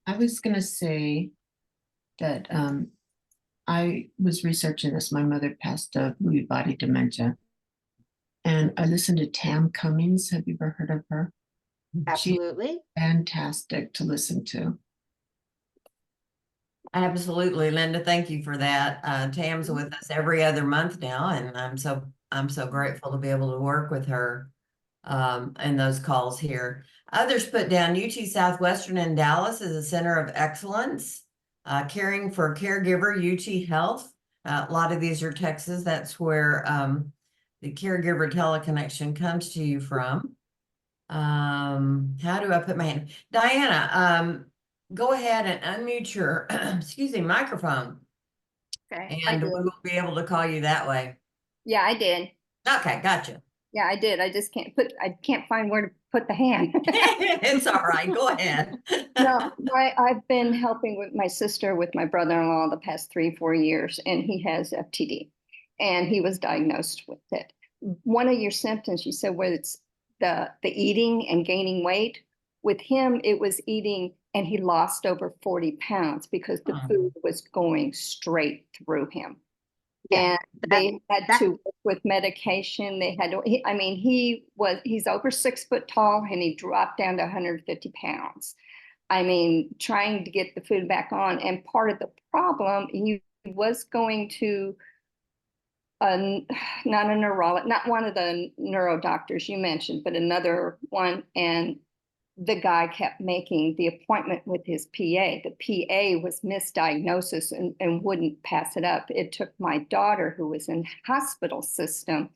I was gonna say that I was researching this. My mother passed of Lewy body dementia. And I listened to Tam Cummings. Have you ever heard of her? Absolutely. She's fantastic to listen to. Absolutely, Linda. Thank you for that. Tam's with us every other month now, and I'm so grateful to be able to work with her in those calls here. Others put down UT Southwestern in Dallas is a center of excellence, caring for caregiver, UT Health. A lot of these are Texas. That's where the caregiver teleconnection comes to you from. How do I put my hand? Diana, go ahead and unmute your, excuse me, microphone, Okay, and we will be able to call you that way. yeah, I did. Okay, gotcha. Yeah, I did. I just I can't find where to put the hand. It's all right. Go ahead. No, I've been helping with my sister with my brother-in-law the past 3-4 years, and he has FTD, and he was diagnosed with it. One of your symptoms, you said, where it's the eating and gaining weight. With him, it was eating, and he lost over 40 pounds because the Oh. food was going straight through him. Yeah, And they had that- to work with medication. They had to, he's over 6 foot tall and he dropped down to 150 pounds. I mean, trying to get the food back on. And part of the problem, he was going to not a neurologist, not one of the neuro doctors you mentioned, but another one. And the guy kept making the appointment with his PA. The PA was misdiagnosis and wouldn't pass it up. It took my daughter, who was in hospital system,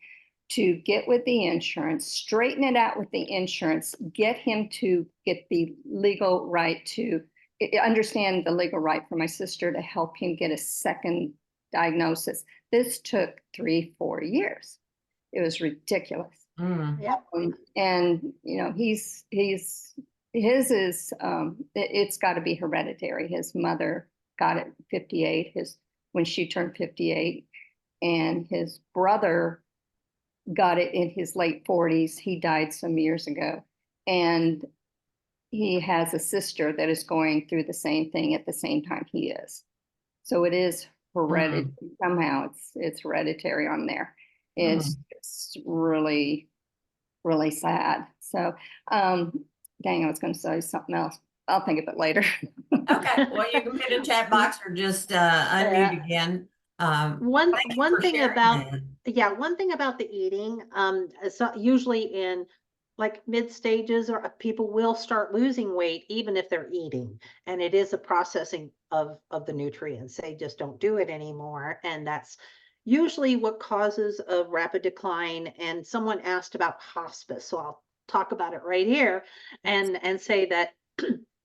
to get with the insurance, straighten it out with the insurance, get him to get the legal right to understand the legal right for my sister to help him get a second diagnosis. This took 3-4 years. It was ridiculous. Mm. Yeah. And his is it's got to be hereditary. His mother got it 58 when she turned 58, and his brother got it in his late 40s. He died some years ago, and he has a sister that is going through the same thing at the same time he is. So it is hereditary. Somehow it's hereditary on there. It's really, really sad. So, dang, I was going to say something else. I'll think of it later. Okay, well, you can put in chat box or just unmute again. One Thank you for thing sharing about that. one thing about the eating, so usually in like mid stages, or people will start losing weight even if they're eating, and it is a processing of the nutrients. They just don't do it anymore, and that's usually what causes a rapid decline. And someone asked about hospice, so I'll talk about it right here and say that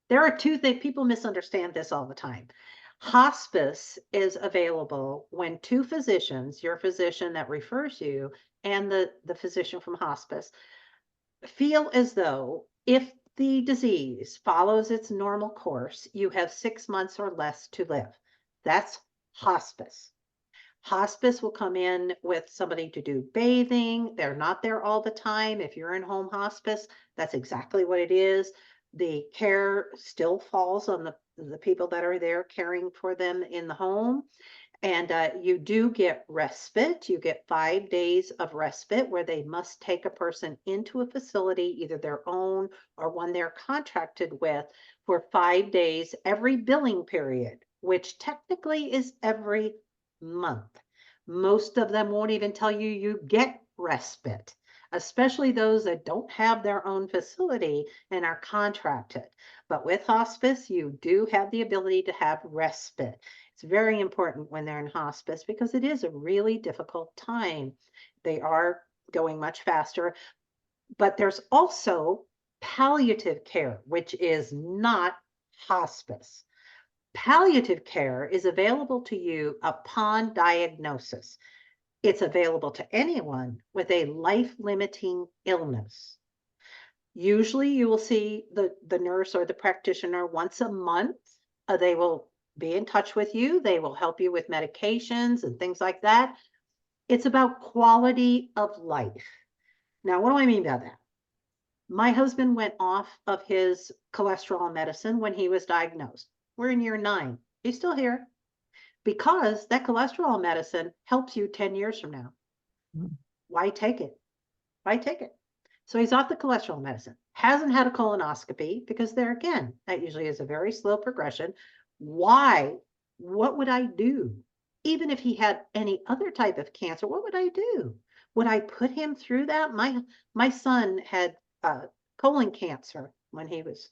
there are two things. People misunderstand this all the time. Hospice is available when two physicians, your physician that refers you and the physician from hospice, feel as though if the disease follows its normal course, you have 6 months or less to live. That's hospice. Hospice will come in with somebody to do bathing. They're not there all the time. If you're in home hospice, that's exactly what it is. The care still falls on the people that are there caring for them in the home. And you do get respite. You get 5 days of respite where they must take a person into a facility, either their own or one they're contracted with, for 5 days every billing period, which technically is every month. Most of them won't even tell you you get respite, especially those that don't have their own facility and are contracted. But with hospice, you do have the ability to have respite. It's very important when they're in hospice because it is a really difficult time. They are going much faster, but there's also palliative care, which is not hospice. Palliative care is available to you upon diagnosis. It's available to anyone with a life-limiting illness. Usually you will see the nurse or the practitioner once a month. They will be in touch with you. They will help you with medications and things like that. It's about quality of life. Now, what do I mean by that? My husband went off of his cholesterol medicine when he was diagnosed. We're in year 9. He's still here because that cholesterol medicine helps you 10 years from now. Why take it? Why take it? So he's off the cholesterol medicine, hasn't had a colonoscopy because there again, that usually is a very slow progression. Why what would I do? Even if he had any other type of cancer, what would I do? Would I put him through that? My son had colon cancer when he was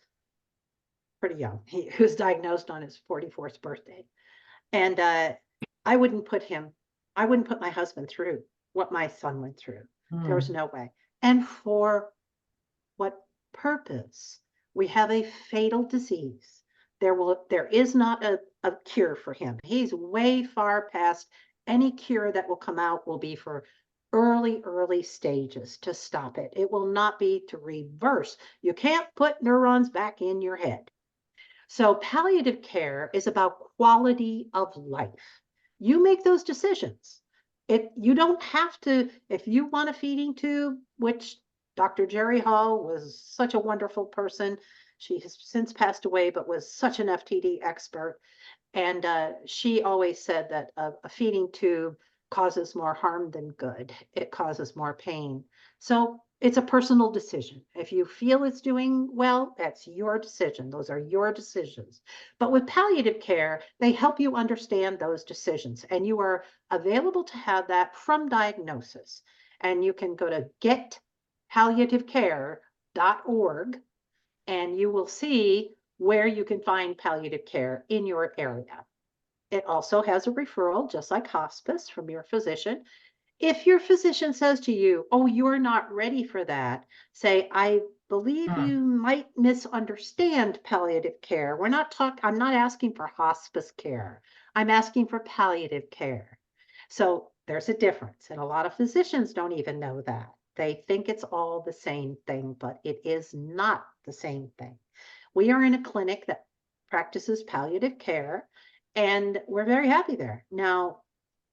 pretty young. He was diagnosed on his 44th birthday. And I wouldn't put my husband through what my son went through. There was no way. And for what purpose? We have a fatal disease. There is not a cure for him. He's way far past any cure that will come out will be for early stages to stop it. It will not be to reverse. You can't put neurons back in your head. So palliative care is about quality of life. You make those decisions. You don't have to, if you want a feeding tube, which Dr. Jerry Hall was such a wonderful person. She has since passed away, but was such an FTD expert. And she always said that a feeding tube causes more harm than good. It causes more pain. So it's a personal decision. If you feel it's doing well, that's your decision. Those are your decisions. But with palliative care, they help you understand those decisions, and you are available to have that from diagnosis. And you can go to getpalliativecare.org, and you will see where you can find palliative care in your area. It also has a referral, just like hospice, from your physician. If your physician says to you, oh, you're not ready for that, say, I believe you might misunderstand palliative care. I'm not asking for hospice care. I'm asking for palliative care. So there's a difference. And a lot of physicians don't even know that. They think it's all the same thing, but it is not the same thing. We are in a clinic that practices palliative care, and we're very happy there. Now,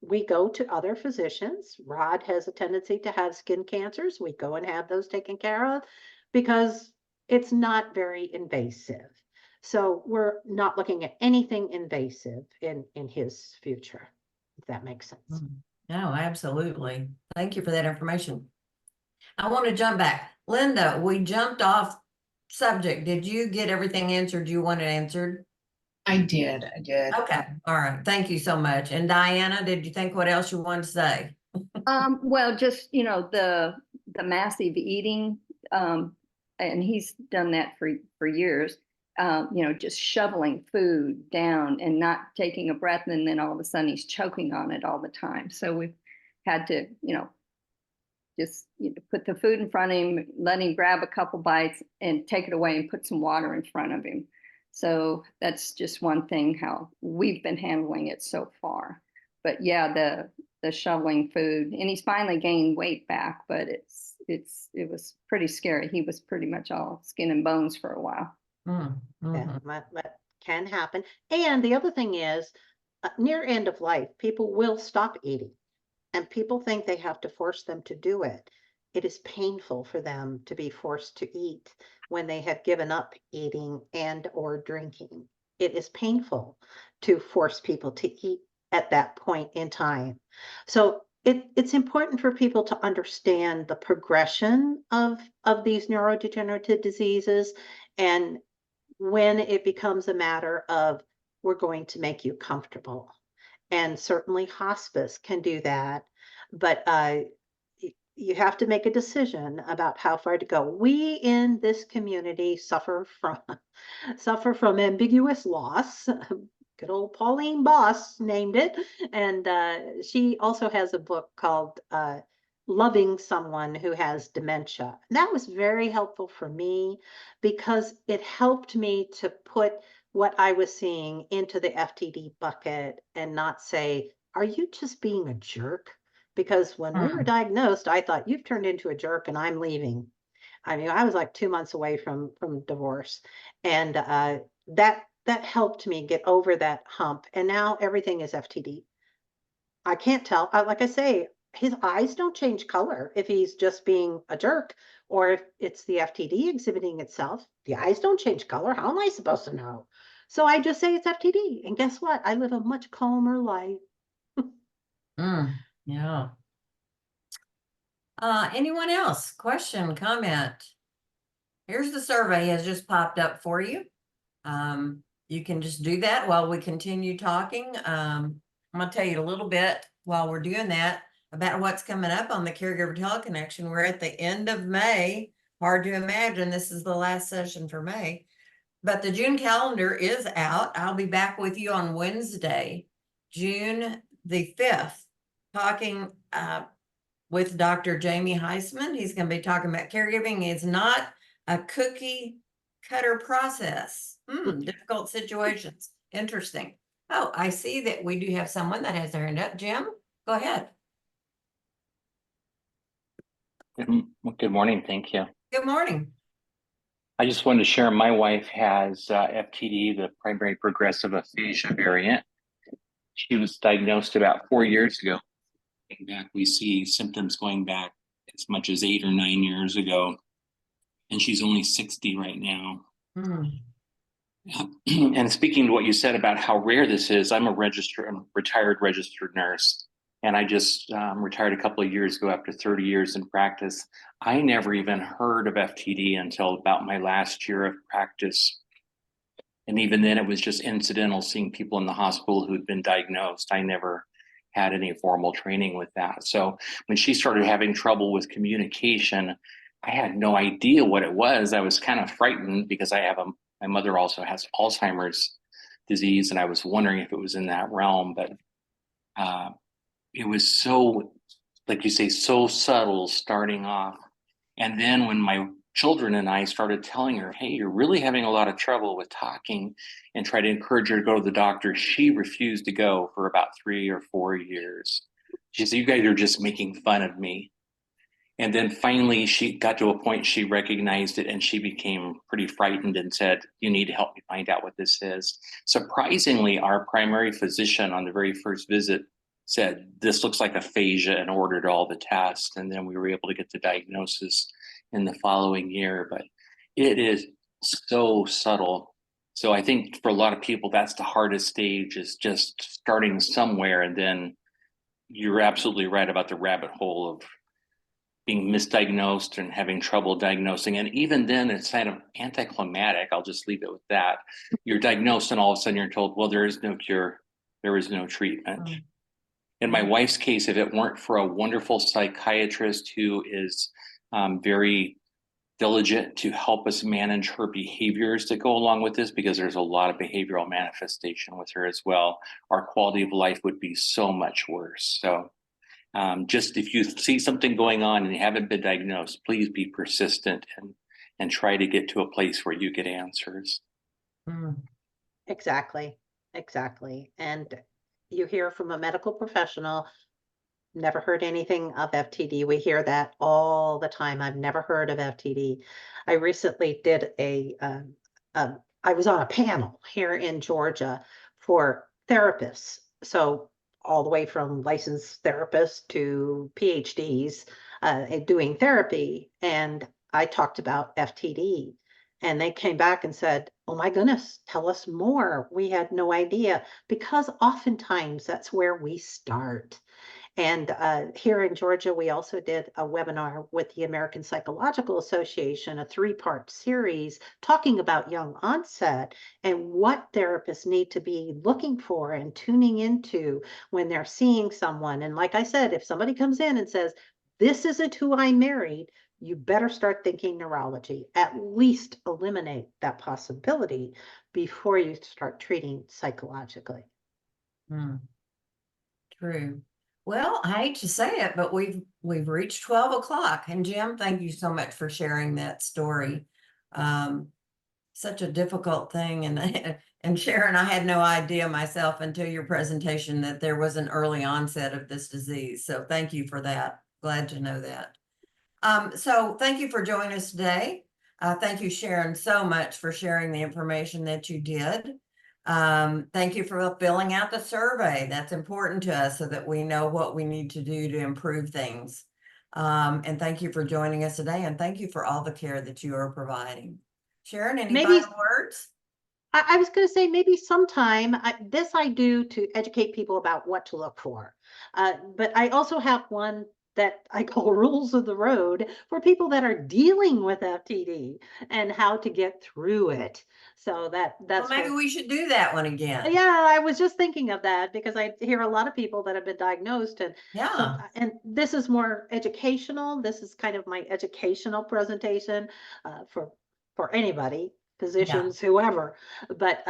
we go to other physicians. Rod has a tendency to have skin cancers. We go and have those taken care of because it's not very invasive. So we're not looking at anything invasive in his future, if that makes sense. No, absolutely. Thank you for that information. I want to jump back. Linda, we jumped off subject. Did you get everything answered you wanted answered? I did. Okay, all right. Thank you so much. And Diana, did you think what else you wanted to say? Well, just, the massive eating, and he's done that for years, just shoveling food down and not taking a breath. And then all of a sudden he's choking on it all the time. So we've had to, just put the food in front of him, let him grab a couple bites and take it away and put some water in front of him. So that's just one thing how we've been handling it so far. But yeah, the shoveling food, and he's finally gained weight back, but it was pretty scary. He was pretty much all skin and bones for a while. Yeah, that can happen. And the other thing is, near end of life, people will stop eating, and people think they have to force them to do it. It is painful for them to be forced to eat when they have given up eating and or drinking. It is painful to force people to eat at that point in time. So it's important for people to understand the progression of these neurodegenerative diseases, and when it becomes a matter of we're going to make you comfortable. And certainly hospice can do that, but you have to make a decision about how far to go. We in this community suffer from ambiguous loss. Good old Pauline Boss named it, and she also has a book called Loving Someone Who Has Dementia. And that was very helpful for me because it helped me to put what I was seeing into the FTD bucket and not say, are you just being a jerk? Because when we were diagnosed, I thought, you've turned into a jerk and I'm leaving. I mean, I was like 2 months away from divorce, and that helped me get over that hump. And now everything is FTD. I can't tell. Like I say, his eyes don't change color if he's just being a jerk, or if it's the FTD exhibiting itself. The eyes don't change color. How am I supposed to know? So I just say it's FTD. And guess what? I live a much calmer life. Yeah. Anyone else? Question, comment? Here's the survey has just popped up for you. you can just do that while we continue talking. I'm gonna tell you a little bit while we're doing that about what's coming up on the Caregiver Teleconnection. We're at the end of May. Hard to imagine this is the last session for May, but the June calendar is out. I'll be back with you on Wednesday, June the 5th, talking with Dr. Jamie Heisman. He's going to be talking about caregiving is not a cookie cutter process. Difficult situations. Interesting. Oh, I see that we do have someone that has their hand up. Jim, go ahead. Good morning. Thank you. Good morning. I just wanted to share my wife has FTD, the primary progressive aphasia variant. She was diagnosed about 4 years ago. Back, we see symptoms going back as much as 8 or 9 years ago, and she's only 60 right now. And speaking to what you said about how rare this is, I'm a retired registered nurse, and I just retired a couple of years ago after 30 years in practice. I never even heard of FTD until about my last year of practice. And even then it was just incidental, seeing people in the hospital who'd been diagnosed. I never had any formal training with that. So when she started having trouble with communication, I had no idea what it was. I was kind of frightened because my mother also has Alzheimer's disease, and I was wondering if it was in that realm, but it was so, like you say, so subtle starting off. And then when my children and I started telling her, hey, you're really having a lot of trouble with talking, and try to encourage her to go to the doctor, she refused to go for about 3 or 4 years. She said, you guys are just making fun of me. And then finally she got to a point she recognized it, and she became pretty frightened and said, you need to help me find out what this is. Surprisingly, our primary physician on the very first visit said, this looks like aphasia, and ordered all the tests. And then we were able to get the diagnosis in the following year, but it is so subtle. So I think for a lot of people, that's the hardest stage, is just starting somewhere. And then you're absolutely right about the rabbit hole of being misdiagnosed and having trouble diagnosing. And even then it's kind of anticlimactic. I'll just leave it with that. You're diagnosed and all of a sudden you're told, well, there is no cure. There is no treatment. In my wife's case, if it weren't for a wonderful psychiatrist who is very diligent to help us manage her behaviors that go along with this, because there's a lot of behavioral manifestation with her as well, our quality of life would be so much worse. So just if you see something going on and you haven't been diagnosed, please be persistent and try to get to a place where you get answers. Exactly. And you hear from a medical professional, never heard anything of FTD. We hear that all the time. I've never heard of FTD. I recently did I was on a panel here in Georgia for therapists. So all the way from licensed therapists to PhDs doing therapy. And I talked about FTD. And they came back and said, oh my goodness, tell us more. We had no idea, because oftentimes that's where we start. And here in Georgia, we also did a webinar with the American Psychological Association, a 3-part series talking about young onset and what therapists need to be looking for and tuning into when they're seeing someone. And like I said, if somebody comes in and says, this isn't who I married, you better start thinking neurology. At least eliminate that possibility before you start treating psychologically. True. Well, I hate to say it, but we've reached 12 o'clock. And Jim, thank you so much for sharing that story. Such a difficult thing. And Sharon, I had no idea myself until your presentation that there was an early onset of this disease. So thank you for that. Glad to know that. So thank you for joining us today. Thank you, Sharon, so much for sharing the information that you did. Thank you for filling out the survey. That's important to us so that we know what we need to do to improve things. And thank you for joining us today. And thank you for all the care that you are providing. Sharon, any final words? I was going to say maybe sometime this I do to educate people about what to look for. But I also have one that I call rules of the road for people that are dealing with FTD and how to get through it. So Well, that's maybe what, we should do that one again. yeah, I was just thinking of that because I hear a lot of people that have been diagnosed and Yeah, and this is more educational. This is kind of my educational presentation for anybody, physicians, whoever, but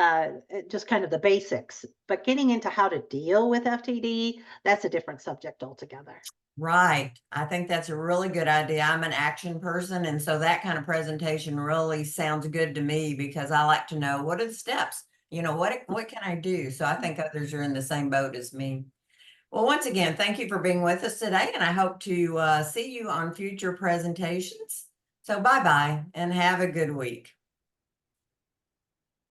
just kind of the basics. But getting into how to deal with FTD, that's a different subject altogether. right. I think that's a really good idea. I'm an action person, and so that kind of presentation really sounds good to me because I like to know what are the steps. What can I do? So I think others are in the same boat as me. Well, once again, thank you for being with us today, and I hope to see you on future presentations. So bye-bye and have a good week.